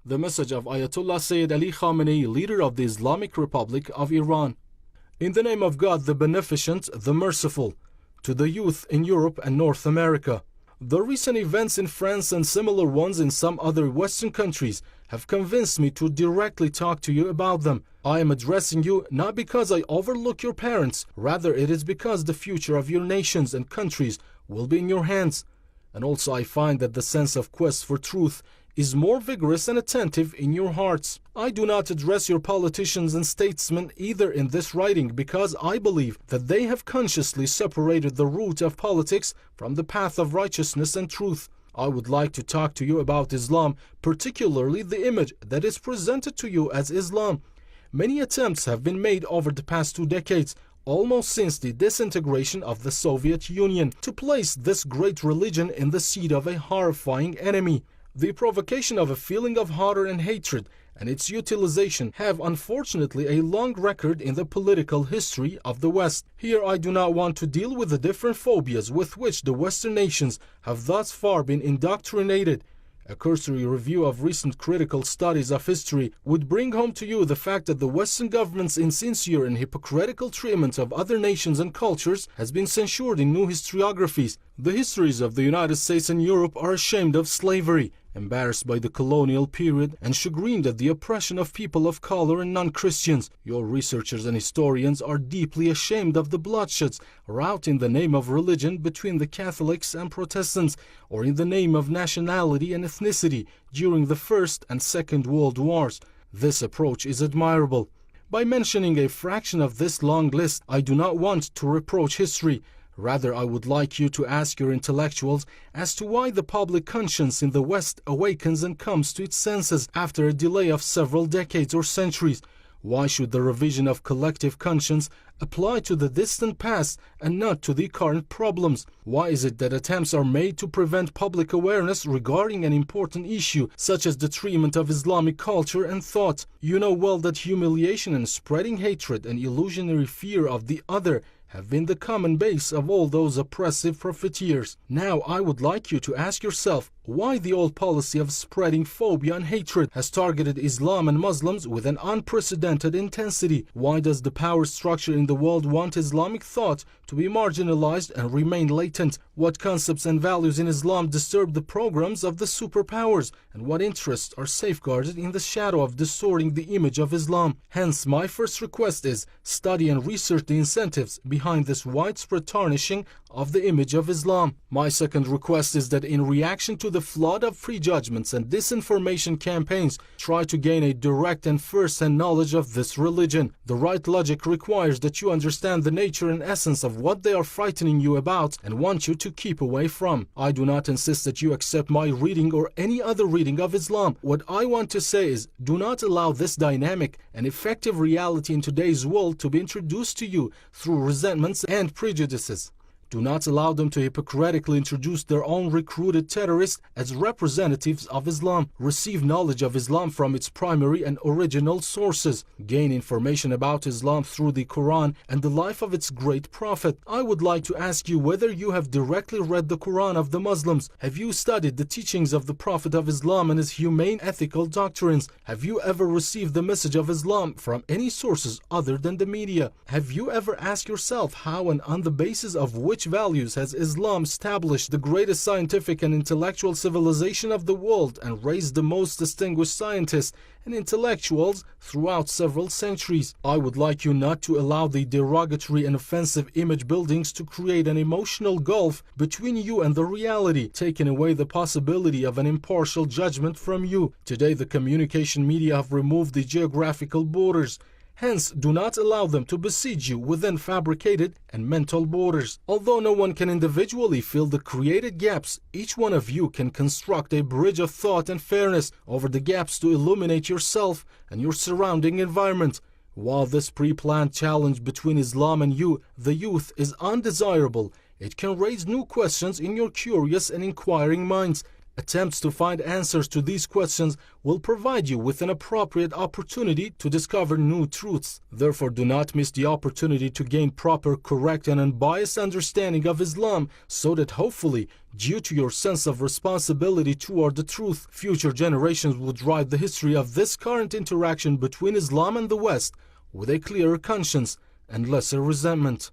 The message of Ayatollah Seyyed Ali Khamenei, leader of the Islamic Republic of Iran. In the name of God, the Beneficent, the Merciful, to the youth in Europe and North America. The recent events in France and similar ones in some other Western countries have convinced me to directly talk to you about them. I am addressing you not because I overlook your parents, rather it is because the future of your nations and countries will be in your hands. And also I find that the sense of quest for truth is more vigorous and attentive in your hearts. I do not address your politicians and statesmen either in this writing because I believe that they have consciously separated the root of politics from the path of righteousness and truth. I would like to talk to you about Islam, particularly the image that is presented to you as Islam. Many attempts have been made over the past 2 decades, almost since the disintegration of the Soviet Union, to place this great religion in the seat of a horrifying enemy. The provocation of a feeling of horror and hatred and its utilization have unfortunately a long record in the political history of the West. Here I do not want to deal with the different phobias with which the Western nations have thus far been indoctrinated. A cursory review of recent critical studies of history would bring home to you the fact that the Western government's insincere and hypocritical treatment of other nations and cultures has been censured in new historiographies. The histories of the United States and Europe are ashamed of slavery, embarrassed by the colonial period, and chagrined at the oppression of people of color and non-Christians. Your researchers and historians are deeply ashamed of the bloodsheds wrought in the name of religion between the Catholics and Protestants, or in the name of nationality and ethnicity during the First and Second World Wars. This approach is admirable. By mentioning a fraction of this long list, I do not want to reproach history. Rather, I would like you to ask your intellectuals as to why the public conscience in the West awakens and comes to its senses after a delay of several decades or centuries. Why should the revision of collective conscience apply to the distant past and not to the current problems? Why is it that attempts are made to prevent public awareness regarding an important issue such as the treatment of Islamic culture and thought? You know well that humiliation and spreading hatred and illusionary fear of the other have been the common base of all those oppressive profiteers. Now I would like you to ask yourself why the old policy of spreading phobia and hatred has targeted Islam and Muslims with an unprecedented intensity. Why does the power structure in the world want Islamic thought to be marginalized and remain latent? What concepts and values in Islam disturb the programs of the superpowers, and what interests are safeguarded in the shadow of distorting the image of Islam? Hence, my first request is study and research the incentives behind this widespread tarnishing of the image of Islam. My second request is that in reaction to the flood of prejudgments and disinformation campaigns, try to gain a direct and first-hand knowledge of this religion. The right logic requires that you understand the nature and essence of what they are frightening you about and want you to keep away from. I do not insist that you accept my reading or any other reading of Islam. What I want to say is, do not allow this dynamic and effective reality in today's world to be introduced to you through resentments and prejudices. Do not allow them to hypocritically introduce their own recruited terrorists as representatives of Islam. Receive knowledge of Islam from its primary and original sources. Gain information about Islam through the Quran and the life of its great prophet. I would like to ask you whether you have directly read the Quran of the Muslims. Have you studied the teachings of the Prophet of Islam and his humane ethical doctrines? Have you ever received the message of Islam from any sources other than the media? Have you ever asked yourself how and on the basis of which values has Islam established the greatest scientific and intellectual civilization of the world and raised the most distinguished scientists and intellectuals throughout several centuries? I would like you not to allow the derogatory and offensive image buildings to create an emotional gulf between you and the reality, taking away the possibility of an impartial judgment from you. Today, the communication media have removed the geographical borders. Hence, do not allow them to besiege you within fabricated and mental borders. Although no one can individually fill the created gaps, each one of you can construct a bridge of thought and fairness over the gaps to illuminate yourself and your surrounding environment. While this pre-planned challenge between Islam and you, the youth, is undesirable, it can raise new questions in your curious and inquiring minds. Attempts to find answers to these questions will provide you with an appropriate opportunity to discover new truths. Therefore, do not miss the opportunity to gain proper, correct, and unbiased understanding of Islam, so that hopefully, due to your sense of responsibility toward the truth, future generations will write the history of this current interaction between Islam and the West with a clearer conscience and lesser resentment.